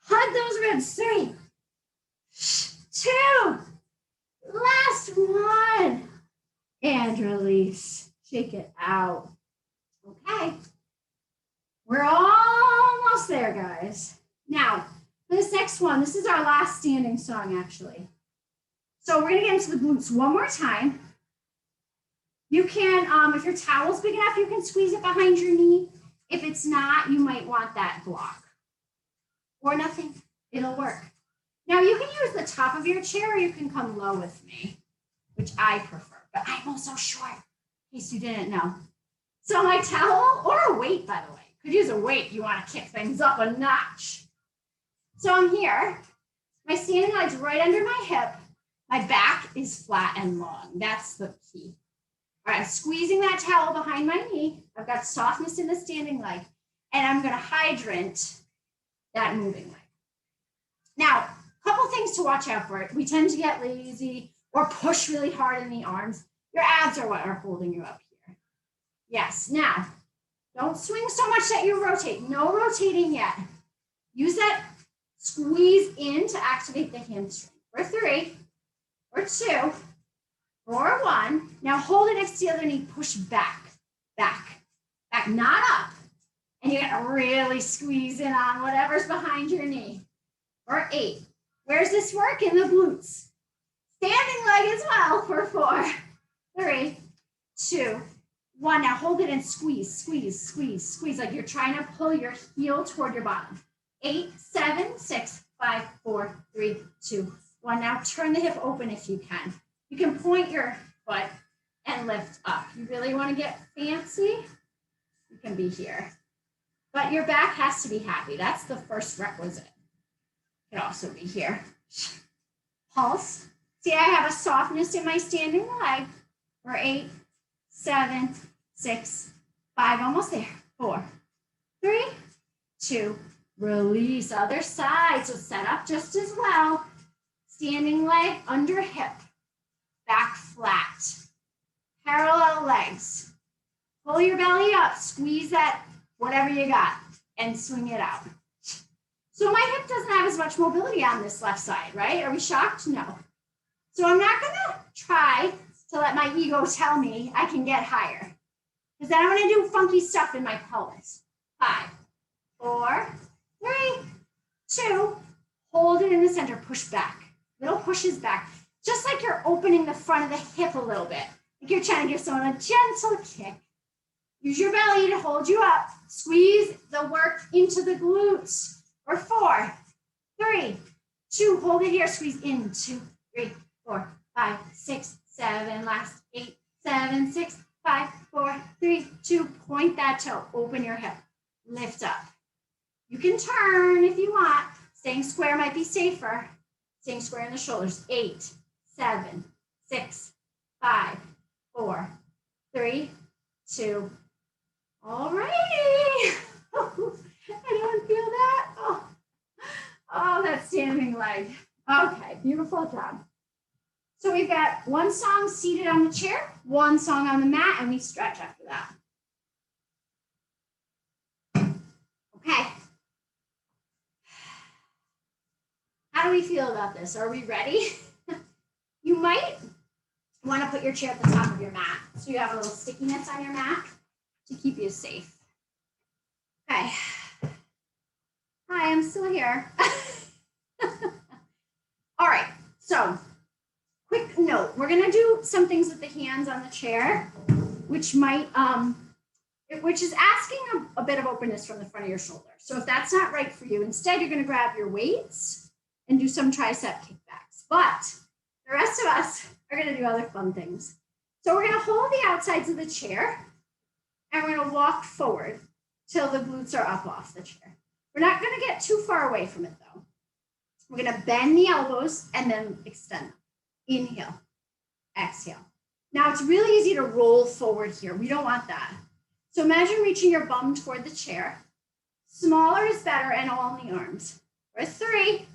Hug those ribs. 3, 2. Last 1. And release. Shake it out. Okay. We're almost there, guys. Now, for this next one, this is our last standing song, actually. So we're going to get into the glutes one more time. You can, if your towel's big enough, you can squeeze it behind your knee. If it's not, you might want that block. Or nothing. It'll work. Now, you can use the top of your chair, or you can come low with me, which I prefer. But I'm also short, in case you didn't know. So my towel, or a weight, by the way. Could use a weight. You want to kick things up a notch. So I'm here. My standing leg's right under my hip. My back is flat and long. That's the key. All right, I'm squeezing that towel behind my knee. I've got softness in the standing leg. And I'm going to hydrant that moving leg. Now, a couple things to watch out for. We tend to get lazy or push really hard in the arms. Your abs are what are holding you up here. Yes, now, don't swing so much that you rotate. No rotating yet. Use that squeeze in to activate the hamstring. For 3, for 2, for 1. Now hold it next to the other knee. Push back, back, back. Not up, And you're gonna really squeeze in on whatever's behind your knee. For 8. Where's this work? In the glutes. Standing leg as well for 4, 3, 2, 1. Now hold it and squeeze, squeeze, squeeze, squeeze, like you're trying to pull your heel toward your bottom. 8, 7, 6, 5, 4, 3, 2, 1. Now turn the hip open if you can. You can point your foot and lift up. You really want to get fancy? You can be here. But your back has to be happy. That's the first requisite. It could also be here. Pulse. See, I have a softness in my standing leg. For 8, 7, 6, 5, almost there. 4, 3, 2, release. Other side. So set up just as well. Standing leg under hip. Back flat. Parallel legs. Pull your belly up. Squeeze that, whatever you got, and swing it out. So my hip doesn't have as much mobility on this left side, right? Are we shocked? No. So I'm not gonna try to let my ego tell me I can get higher, because then I'm gonna do funky stuff in my pelvis. 5, 4, 3, 2, hold it in the center, push back. Little pushes back, just like you're opening the front of the hip a little bit. Like you're trying to give someone a gentle kick. Use your belly to hold you up. Squeeze the work into the glutes. For 4, 3, 2, hold it here, squeeze in, 2, 3, 4, 5, 6, 7, last 8, 7, 6, 5, 4, 3, 2, point that toe, open your hip, lift up. You can turn if you want. Staying square might be safer. Staying square in the shoulders. 8, 7, 6, 5, 4, 3, 2. All righty. Anyone feel that? Oh, that standing leg. Okay, beautiful job. So we've got one song seated on the chair, one song on the mat, and we stretch after that. Okay. How do we feel about this? Are we ready? You might want to put your chair at the top of your mat so you have a little stickiness on your mat to keep you safe. Okay. Hi, I'm still here. All right, so quick note. We're gonna do some things with the hands on the chair, which might, which is asking a bit of openness from the front of your shoulder. So if that's not right for you, instead you're gonna grab your weights and do some tricep kickbacks. But the rest of us are gonna do other fun things. So we're gonna hold the outsides of the chair and we're gonna walk forward till the glutes are up off the chair. We're not gonna get too far away from it though. We're gonna bend the elbows and then extend them. Inhale, exhale. Now it's really easy to roll forward here. We don't want that. So imagine reaching your bum toward the chair. Smaller is better, and all in the arms. For 3,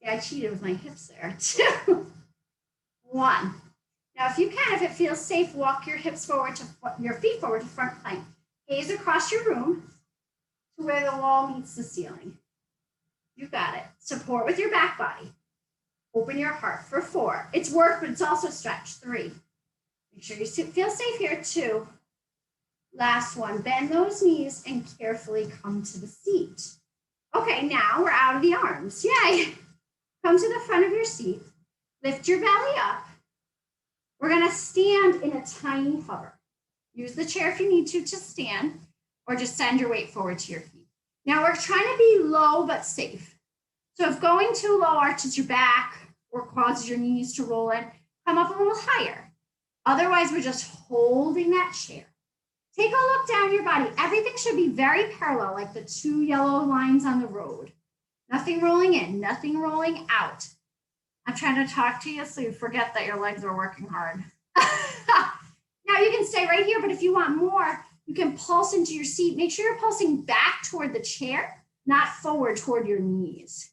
yeah, I cheated with my hips there. 2, 1. Now if you can, if it feels safe, walk your hips forward to your feet forward to front plank. Gaze across your room to where the wall meets the ceiling. You got it. Support with your back body. Open your heart for 4. It's work, but it's also stretch. 3. Make sure you feel safe here. 2. Last one. Bend those knees and carefully come to the seat. Okay, now we're out of the arms. Yay. Come to the front of your seat. Lift your belly up. We're going to stand in a tiny hover. Use the chair if you need to stand, or just send your weight forward to your feet. Now we're trying to be low but safe. So if going too low arches your back or causes your knees to roll in, come up a little higher. Otherwise, we're just holding that chair. Take a look down your body. Everything should be very parallel, like the 2 yellow lines on the road. Nothing rolling in, nothing rolling out. I'm trying to talk to you so you forget that your legs are working hard. Now you can stay right here, but if you want more, you can pulse into your seat. Make sure you're pulsing back toward the chair, not forward toward your knees.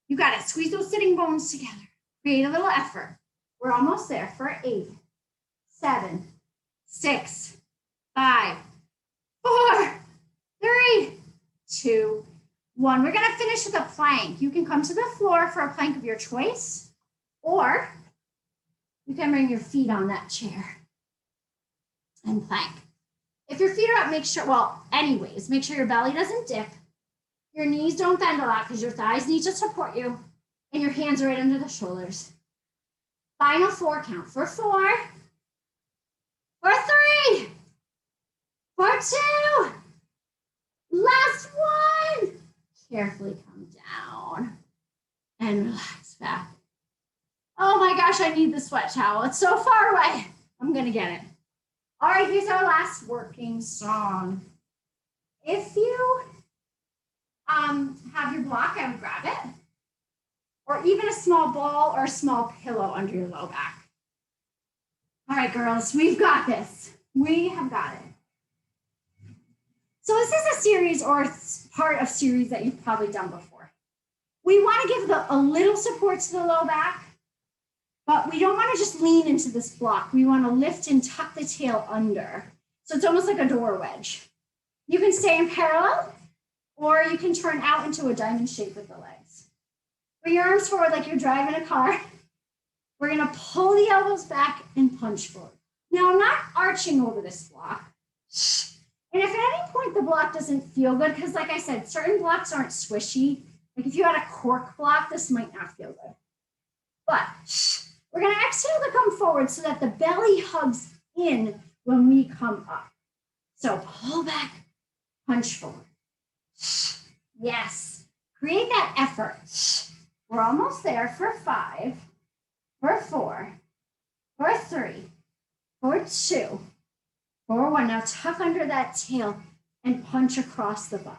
You got it. Squeeze those sitting bones together. Create a little effort. We're almost there for 8, 7, 6, 5, 4, 3, 2, 1. We're going to finish with a plank. You can come to the floor for a plank of your choice, or you can bring your feet on that chair and plank. If your feet are up, make sure, well, anyways, make sure your belly doesn't dip. Your knees don't bend a lot because your thighs need to support you. And your hands are right under the shoulders. Final 4 count. For 4, for 3, for 2, last one. Carefully come down and relax back. Oh my gosh, I need the sweat towel. It's so far away. I'm gonna get it. All right, here's our last working song. If you have your block, I would grab it. Or even a small ball or a small pillow under your low back. All right, girls, we've got this. We have got it. So this is a series or part of series that you've probably done before. We want to give a little support to the low back, but we don't want to just lean into this block. We want to lift and tuck the tail under. So it's almost like a door wedge. You can stay in parallel, or you can turn out into a diamond shape with the legs. Bring your arms forward like you're driving a car. We're going to pull the elbows back and punch forward. Now, I'm not arching over this block. And if at any point the block doesn't feel good, because like I said, certain blocks aren't swishy. Like if you had a cork block, this might not feel good. But we're going to exhale to come forward so that the belly hugs in when we come up. So pull back, punch forward. Yes. Create that effort. We're almost there for 5, for 4, for 3, for 2, for 1. Now tuck under that tail and punch across the body.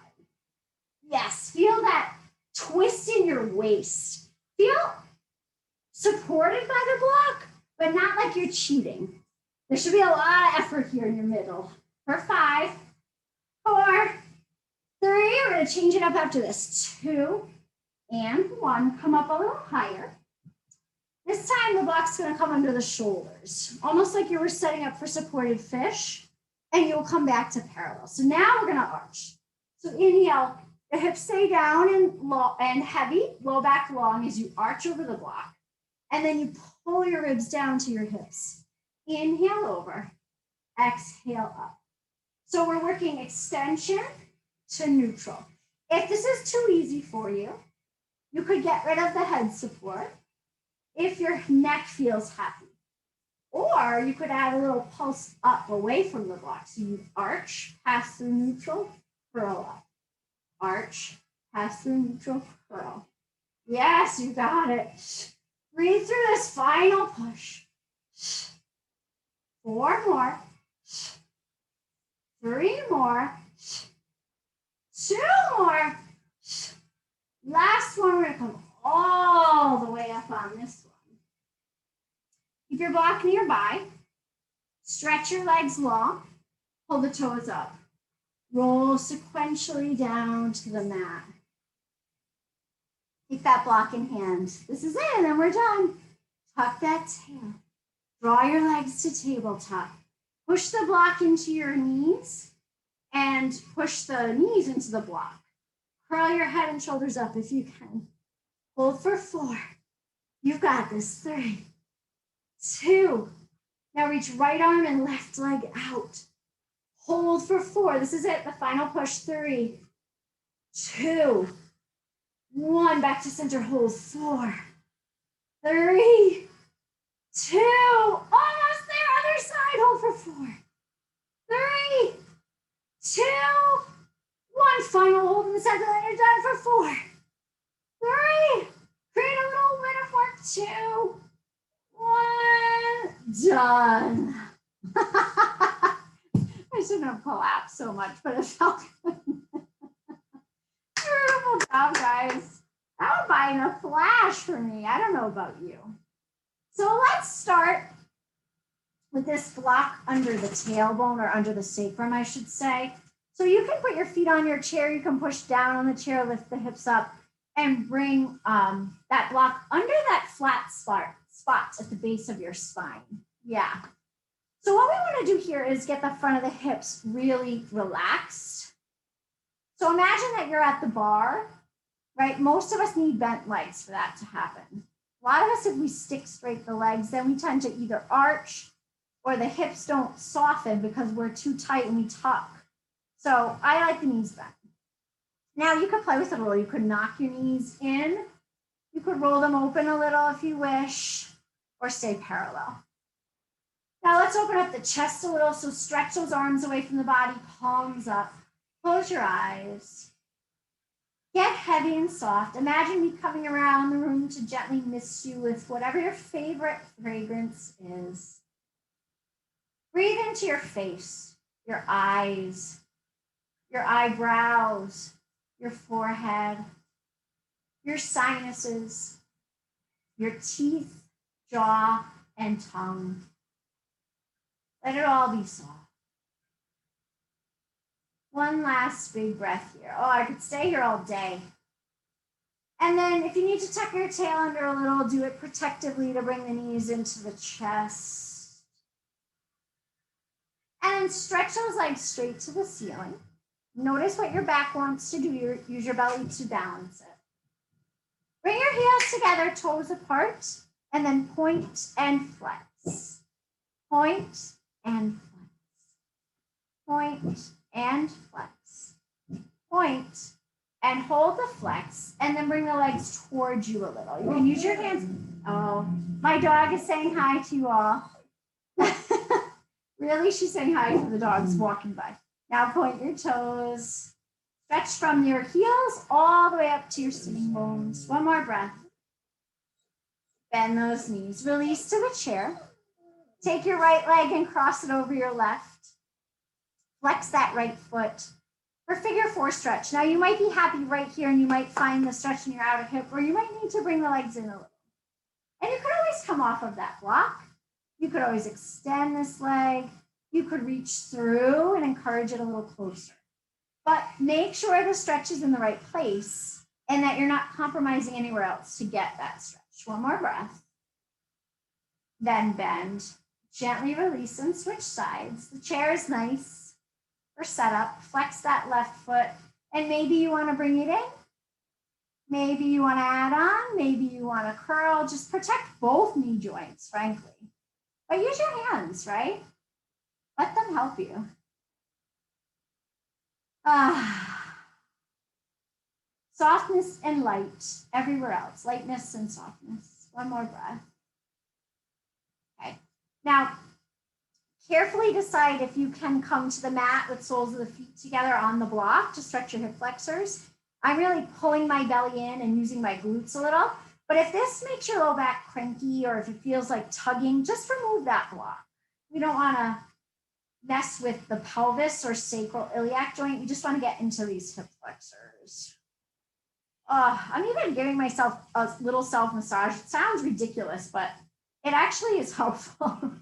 Yes, feel that twist in your waist. Feel supported by the block, but not like you're cheating. There should be a lot of effort here in your middle. For 5, 4, 3, we're going to change it up after this. 2 and 1, come up a little higher. This time the block's going to come under the shoulders, almost like you were setting up for supported fish, and you'll come back to parallel. So now we're going to arch. So inhale, the hips stay down and heavy, low back long as you arch over the block. And then you pull your ribs down to your hips. Inhale over, exhale up. So we're working extension to neutral. If this is too easy for you, you could get rid of the head support if your neck feels happy. Or you could add a little pulse up away from the block. So you arch, pass through neutral, curl up. Arch, pass through neutral, curl. Yes, you got it. Breathe through this final push. 4 more. 3 more. 2 more. Last one, we're going to come all the way up on this one. Keep your block nearby. Stretch your legs long. Pull the toes up. Roll sequentially down to the mat. Keep that block in hand. This is it, and then we're done. Tuck that tail. Draw your legs to tabletop. Push the block into your knees and push the knees into the block. Curl your head and shoulders up if you can. Hold for 4. You've got this. 3, 2. Now reach right arm and left leg out. Hold for 4. This is it. The final push. 3, 2, 1. Back to center. Hold. 4, 3, 2. Almost there. Other side. Hold for 4, 3, 2, 1. Final hold in the center. And you're done for 4, 3. Create a little win of work. 2, 1. Done. I shouldn't have collapsed so much, but it felt good. Beautiful job, guys. That would buy in a flash for me. I don't know about you. So let's start with this block under the tailbone, or under the sacrum, I should say. So you can put your feet on your chair. You can push down on the chair, lift the hips up, and bring that block under that flat spot at the base of your spine. Yeah. So what we want to do here is get the front of the hips really relaxed. So imagine that you're at the bar, right? Most of us need bent legs for that to happen. A lot of us, if we stick straight the legs, then we tend to either arch or the hips don't soften because we're too tight and we tuck. So I like the knees bent. Now you could play with it a little. You could knock your knees in. You could roll them open a little if you wish, or stay parallel. Now let's open up the chest a little. So stretch those arms away from the body, palms up. Close your eyes. Get heavy and soft. Imagine me coming around the room to gently mist you with whatever your favorite fragrance is. Breathe into your face, your eyes, your eyebrows, your forehead, your sinuses, your teeth, jaw, and tongue. Let it all be soft. One last big breath here. Oh, I could stay here all day. And then if you need to tuck your tail under a little, do it protectively to bring the knees into the chest. And then stretch those legs straight to the ceiling. Notice what your back wants to do. Use your belly to balance it. Bring your heels together, toes apart, and then point and flex. Point and flex. Point and flex. Point and hold the flex, and then bring the legs towards you a little. You can use your hands. Oh, my dog is saying hi to you all. Really, she's saying hi to the dogs walking by. Now point your toes. Stretch from your heels all the way up to your sitting bones. One more breath. Bend those knees. Release to the chair. Take your right leg and cross it over your left. Flex that right foot. For figure four stretch. Now you might be happy right here and you might find the stretch in your outer hip, or you might need to bring the legs in a little. And you could always come off of that block. You could always extend this leg. You could reach through and encourage it a little closer. But make sure the stretch is in the right place and that you're not compromising anywhere else to get that stretch. One more breath. Then bend. Gently release and switch sides. The chair is nice for setup. Flex that left foot. And maybe you want to bring it in. Maybe you want to add on. Maybe you want to curl. Just protect both knee joints, frankly. But use your hands, right? Let them help you. Softness and light everywhere else. Lightness and softness. One more breath. Okay. Now, carefully decide if you can come to the mat with soles of the feet together on the block to stretch your hip flexors. I'm really pulling my belly in and using my glutes a little. But if this makes your low back cranky or if it feels like tugging, just remove that block. We don't want to mess with the pelvis or sacral iliac joint. You just want to get into these hip flexors. I'm even giving myself a little self-massage. It sounds ridiculous, but it actually is helpful.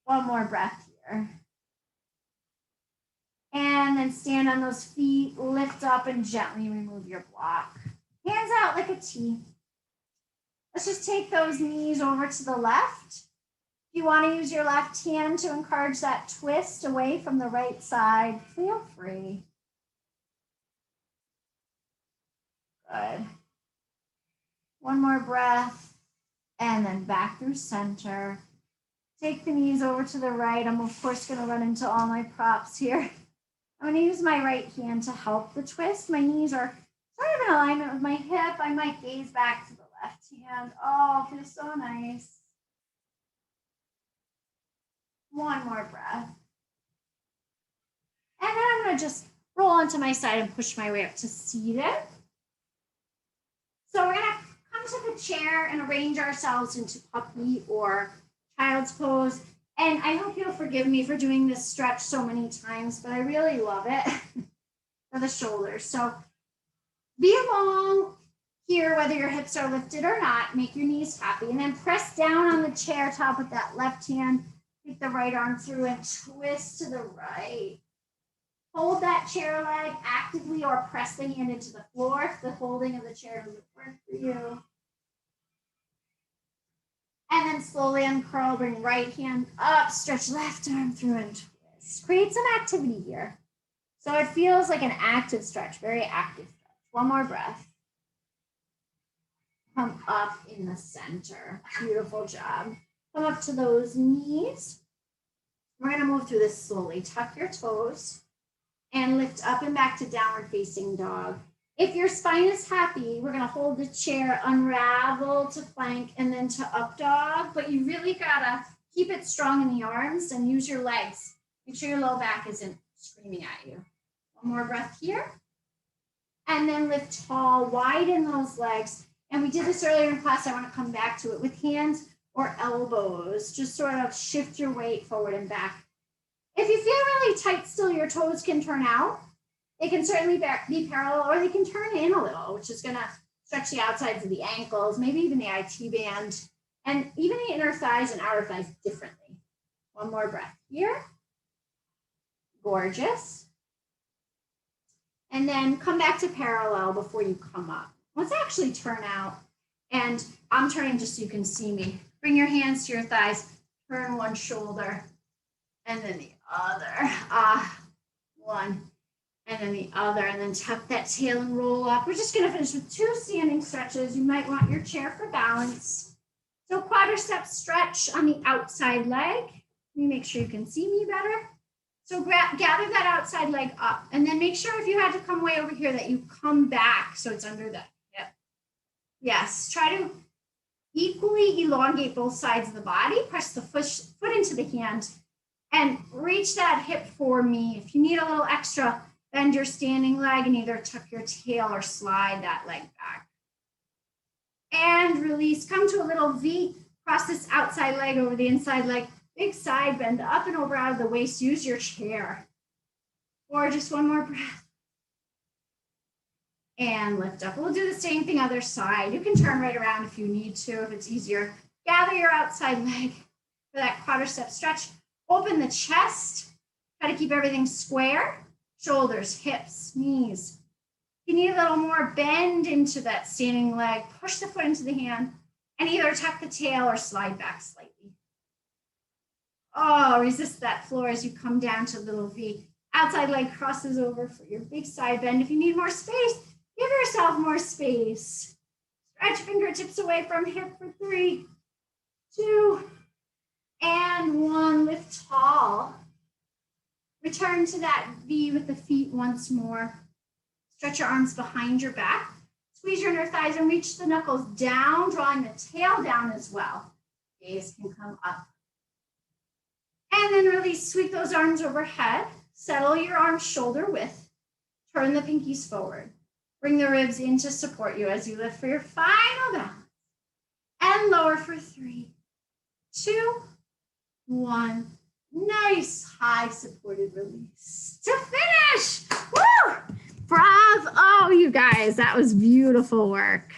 One more breath here. And then stand on those feet, lift up and gently remove your block. Hands out like a T. Let's just take those knees over to the left. If you want to use your left hand to encourage that twist away from the right side, feel free. Good. One more breath, and then back through center. Take the knees over to the right. I'm of course going to run into all my props here. I'm going to use my right hand to help the twist. My knees are sort of in alignment with my hip. I might gaze back to the left hand. Oh, feels so nice. One more breath. And then I'm going to just roll onto my side and push my way up to seated. So we're going to come to the chair and arrange ourselves into puppy or child's pose. And I hope you'll forgive me for doing this stretch so many times, but I really love it for the shoulders. So be along here, whether your hips are lifted or not, make your knees happy, and then press down on the chair top with that left hand. Take the right arm through and twist to the right. Hold that chair leg actively or press the hand into the floor if the holding of the chair doesn't work for you. And then slowly uncurl, bring right hand up, stretch left arm through and twist. Create some activity here. So it feels like an active stretch, very active stretch. One more breath. Come up in the center. Beautiful job. Come up to those knees. We're going to move through this slowly. Tuck your toes and lift up and back to downward facing dog. If your spine is happy, we're going to hold the chair, unravel to plank, and then to up dog. But you really got to keep it strong in the arms and use your legs. Make sure your low back isn't screaming at you. One more breath here. And then lift tall, widen those legs. And we did this earlier in class. I want to come back to it with hands or elbows. Just sort of shift your weight forward and back. If you feel really tight still, your toes can turn out. They can certainly be parallel, or they can turn in a little, which is going to stretch the outsides of the ankles, maybe even the IT band, and even the inner thighs and outer thighs differently. One more breath here. Gorgeous. And then come back to parallel before you come up. Let's actually turn out. And I'm turning just so you can see me. Bring your hands to your thighs. Turn one shoulder. And then the other. One. And then the other. And then tuck that tail and roll up. We're just going to finish with 2 standing stretches. You might want your chair for balance. So quadricep stretch on the outside leg. Let me make sure you can see me better. So gather that outside leg up, and then make sure if you had to come way over here that you come back so it's under the hip. Yes, try to equally elongate both sides of the body. Press the foot into the hand and reach that hip for me. If you need a little extra, bend your standing leg and either tuck your tail or slide that leg back. And release, come to a little V, cross this outside leg over the inside leg. Big side bend up and over out of the waist. Use your chair. Or just one more breath. And lift up. We'll do the same thing other side. You can turn right around if you need to, if it's easier. Gather your outside leg for that quadricep stretch. Open the chest. Try to keep everything square. Shoulders, hips, knees. If you need a little more bend into that standing leg, push the foot into the hand and either tuck the tail or slide back slightly. Oh, resist that floor as you come down to little V. Outside leg crosses over for your big side bend. If you need more space, give yourself more space. Stretch fingertips away from hip for 3, 2, and 1. Lift tall. Return to that V with the feet once more. Stretch your arms behind your back. Squeeze your inner thighs and reach the knuckles down, drawing the tail down as well. Gaze can come up. And then release, sweep those arms overhead. Settle your arms shoulder width. Turn the pinkies forward. Bring the ribs in to support you as you lift for your final balance. And lower for 3, 2, 1. Nice high supported release. To finish. Woo! Bravo, you guys. That was beautiful work.